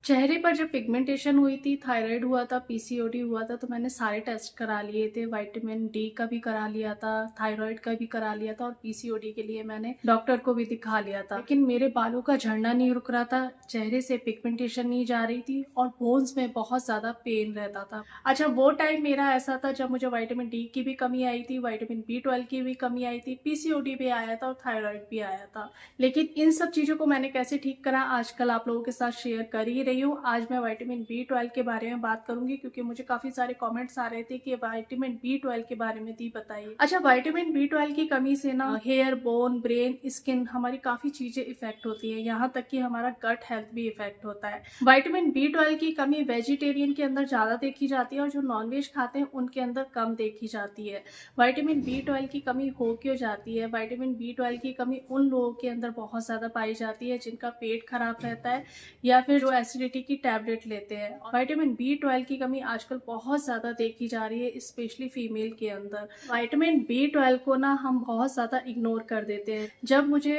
चेहरे पर जब पिगमेंटेशन हुई थी, थायराइड हुआ था, पीसीओडी हुआ था, तो मैंने सारे टेस्ट करा लिए थे। विटामिन डी का भी करा लिया था, थायराइड का भी करा लिया था और पीसीओडी के लिए मैंने डॉक्टर को भी दिखा लिया था। लेकिन मेरे बालों का झड़ना नहीं रुक रहा था, चेहरे से पिगमेंटेशन नहीं जा रही थी और बोन्स में बहुत ज्यादा पेन रहता था। अच्छा, वो टाइम मेरा ऐसा था जब मुझे विटामिन डी की भी कमी आई थी, विटामिन बी 12 की भी कमी आई थी, पीसीओडी भी आया था और थायराइड भी आया था। लेकिन इन सब चीजों को मैंने कैसे ठीक करा, आजकल आप लोगों के साथ शेयर कर ही रही हूँ। आज मैं विटामिन बी 12 के बारे में बात करूंगी क्योंकि मुझे काफी सारे कमेंट्स आ रहे थे कि विटामिन बी 12 के बारे में दी बताइए। अच्छा, विटामिन बी 12 की कमी से ना हेयर, बोन, ब्रेन, स्किन, हमारी काफी चीजें इफेक्ट होती है। यहाँ तक कि हमारा गट हेल्थ भी इफेक्ट होता है। विटामिन बी 12 की कमी वेजिटेरियन के अंदर ज्यादा देखी जाती है और जो नॉनवेज खाते हैं उनके अंदर कम देखी जाती है। विटामिन बी 12 की कमी हो क्यों जाती है? विटामिन बी 12 की कमी उन लोगों के अंदर बहुत ज्यादा पाई जाती है जिनका पेट खराब रहता है या फिर जो एसिडिटी की टैबलेट लेते हैं। विटामिन बी 12 की कमी आजकल बहुत ज्यादा देखी जा रही है, स्पेशली फीमेल के अंदर। विटामिन बी 12 को ना हम बहुत ज्यादा इग्नोर कर देते हैं। जब मुझे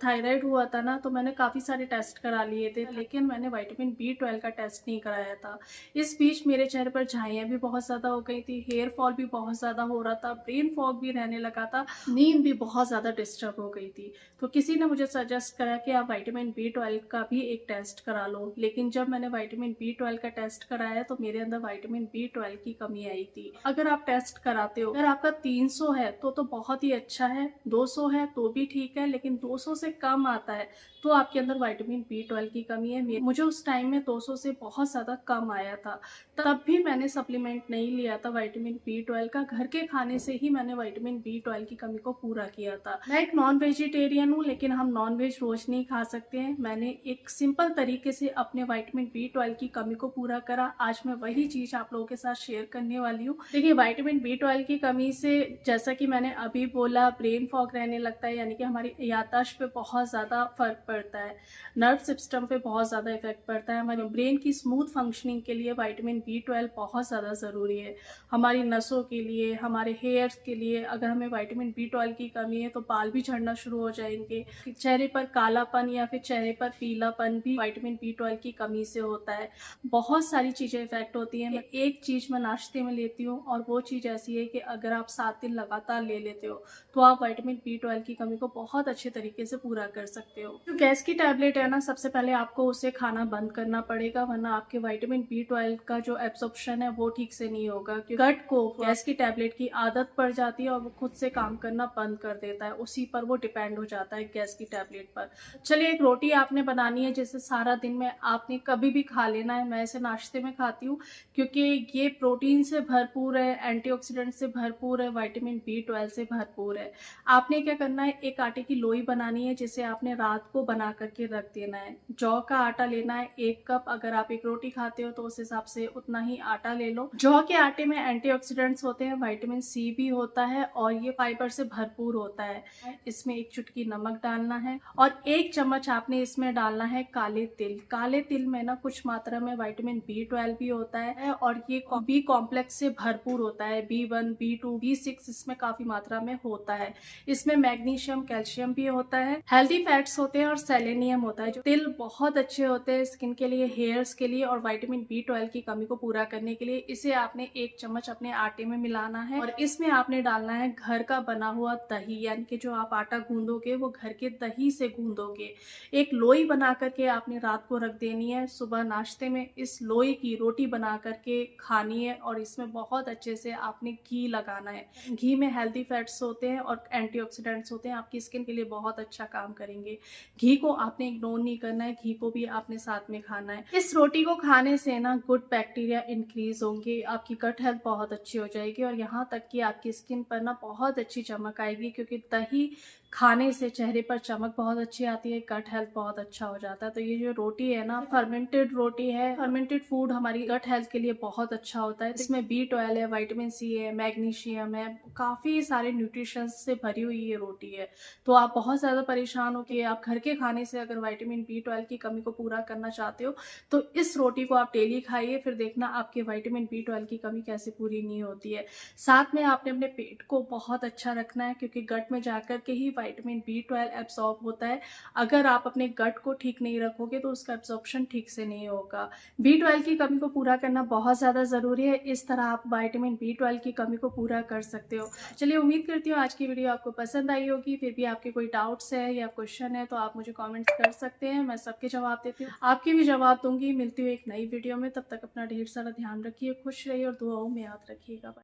थायराइड हुआ था ना, तो मैंने काफी सारे टेस्ट करा लिए थे, लेकिन मैंने विटामिन बी 12 का टेस्ट नहीं कराया था। इस बीच मेरे चेहरे पर झाइयां भी बहुत ज्यादा हो गई थी, हेयर फॉल भी बहुत ज्यादा हो रहा था, ब्रेन फॉग भी रहने लगा था, नींद भी बहुत ज्यादा डिस्टर्ब हो गई थी। तो किसी ने मुझे सजेस्ट करा कि आप विटामिन बी 12 का भी एक टेस्ट करा लो। लेकिन जब मैंने विटामिन बी 12 का टेस्ट कराया तो मेरे अंदर विटामिन बी 12 की कमी आई थी। अगर आप टेस्ट कराते हो, अगर आपका 300 है तो बहुत ही अच्छा है, 200 है तो भी ठीक है, लेकिन 200 से कम आता है तो आपके अंदर विटामिन बी 12 की कमी है। मुझे उस टाइम में 200 से बहुत ज्यादा कम आया था, तब भी मैंने सप्लीमेंट नहीं लिया था विटामिन बी 12 का। घर के खाने से ही मैंने विटामिन बी 12 की कमी को पूरा किया था। मैं एक नॉन वेजिटेरियन हूँ, लेकिन हम नॉन वेज रोज नहीं खा सकते हैं। मैंने एक सिंपल तरीके से अपने विटामिन बी 12 की कमी को पूरा करा। आज मैं वही चीज आप लोगों के साथ शेयर करने वाली हूँ। देखिए, विटामिन बी 12 की कमी से, जैसा कि मैंने अभी बोला, ब्रेन फॉग रहने लगता है, यानी कि हमारी याददाश्त पे बहुत ज्यादा फर्क पड़ता है, नर्व सिस्टम पे बहुत ज्यादा इफेक्ट पड़ता है। हमारे ब्रेन की स्मूथ फंक्शनिंग के लिए विटामिन बी 12 बहुत ज्यादा जरूरी है। हमारी नसों के लिए, हमारे हेयर्स के लिए। अगर हमें विटामिन बी 12 की कमी है तो बाल भी झड़ना शुरू हो जाएंगे। चेहरे पर कालापन या फिर चेहरे पर पीलापन भी विटामिन बी 12 की कमी से होता है। बहुत सारी चीजें इफेक्ट होती हैं। मैं एक चीज मैं नाश्ते में लेती हूँ और वो चीज ऐसी है कि अगर आप 7 दिन लगातार ले लेते हो तो आप विटामिन बी 12 की कमी को बहुत अच्छे तरीके से पूरा कर सकते हो। जो गैस की टैबलेट है ना, सबसे पहले आपको उसे खाना बंद करना पड़ेगा, वरना आपके विटामिन बी 12 का जो एब्सॉर्प्शन है वो ठीक से नहीं होगा। गट को गैस की टैबलेट की आदत पड़ जाती है और वो खुद से काम करना बंद कर देता है, उसी पर वो डिपेंड हो जाता है, गैस की टैबलेट पर। चलिए, एक रोटी आपने बनानी है जिसे सारा दिन में आपने कभी भी खा लेना है। मैं इसे नाश्ते में खाती हूँ क्योंकि ये प्रोटीन से भरपूर है, एंटीऑक्सीडेंट से भरपूर है, विटामिन बी 12 से भरपूर है। आपने क्या करना है, एक आटे की लोई बनानी है जिसे आपने रात को बना करके रख देना है। जौ का आटा लेना है 1 कप। अगर आप एक रोटी खाते हो तो उस हिसाब से उतना ही आटा ले लो। जौ के आटे में एंटीऑक्सीडेंट्स होते हैं, विटामिन सी भी होता है और ये फाइबर से भरपूर होता है। इसमें एक चुटकी नमक डालना है और 1 चम्मच आपने इसमें डालना है काले तिल। काले तिल में ना कुछ मात्रा में विटामिन बी 12 भी होता है और ये बी कॉम्प्लेक्स से भरपूर होता है। बी 1, बी 2, बी 6 इसमें काफी मात्रा में होता है। इसमें मैग्नीशियम, कैल्शियम भी होता है, हेल्दी फैट्स होते हैं और सेलेनियम होता है। जो तिल बहुत अच्छे होते हैं स्किन के लिए, हेयर्स के लिए और विटामिन बी 12 की कमी को पूरा करने के लिए। इसे आपने 1 चम्मच अपने आटे में मिलाना है और इसमें आपने डालना है घर का बना हुआ दही, यानी कि जो आप आटा गूंदोगे वो घर के दही से गूंदोगे। एक लोई बना करके आपने रात को रख देनी है। सुबह नाश्ते में इस लोई की रोटी बना करके खानी है और इसमें बहुत अच्छे से आपने घी लगाना है। घी में हेल्दी फैट्स होते हैं और एंटीऑक्सीडेंट्स होते हैं, आपकी स्किन के लिए बहुत अच्छा काम करेंगे। घी को आपने इग्नोर नहीं करना है, घी को भी आपने साथ में खाना है। इस रोटी को खाने से ना गुड बैक्टीरिया इंक्रीज होंगे, आपकी गट हेल्थ बहुत अच्छी हो जाएगी और यहाँ तक कि आपकी स्किन पर ना बहुत अच्छी चमक आएगी, क्योंकि दही खाने से चेहरे पर चमक बहुत अच्छी आती है, गट हेल्थ बहुत अच्छा हो जाता है। तो ये जो रोटी है ना, फर्मेंटेड रोटी है। फर्मेंटेड फूड हमारी गट हेल्थ के लिए बहुत अच्छा होता है। इसमें बी 12 है, विटामिन सी है, मैग्नीशियम है, काफी सारे न्यूट्रिशन से भरी हुई ये रोटी है। तो आप बहुत ज्यादा परेशान हो कि आप घर के खाने से अगर विटामिन बी 12 की कमी को पूरा करना चाहते हो तो इस रोटी को आप डेली खाइए, फिर देखना आपके विटामिन बी 12 की कमी कैसे पूरी नहीं होती है। साथ में आपने अपने पेट को बहुत अच्छा रखना है, क्योंकि गट में जाकर के ही विटामिन B12 एब्सॉर्ब होता है। अगर आप अपने गट को ठीक नहीं रखोगे तो उसका एब्सॉर्प्शन ठीक से नहीं होगा। B12 की कमी को पूरा करना बहुत ज़्यादा ज़रूरी है। इस तरह आप विटामिन B12 की कमी को पूरा कर सकते हो। चलिए, उम्मीद करती हूँ आज की वीडियो आपको पसंद आई होगी। फिर भी आपके कोई डाउट्स है या क्वेश्चन है तो आप मुझे कमेंट्स कर सकते हैं, मैं सबके जवाब देती हूँ, आपके भी जवाब दूंगी। मिलती हूँ एक नई वीडियो में, तब तक अपना ढेर सारा ध्यान रखिए, खुश रहिए और दुआओं में याद रखिएगा।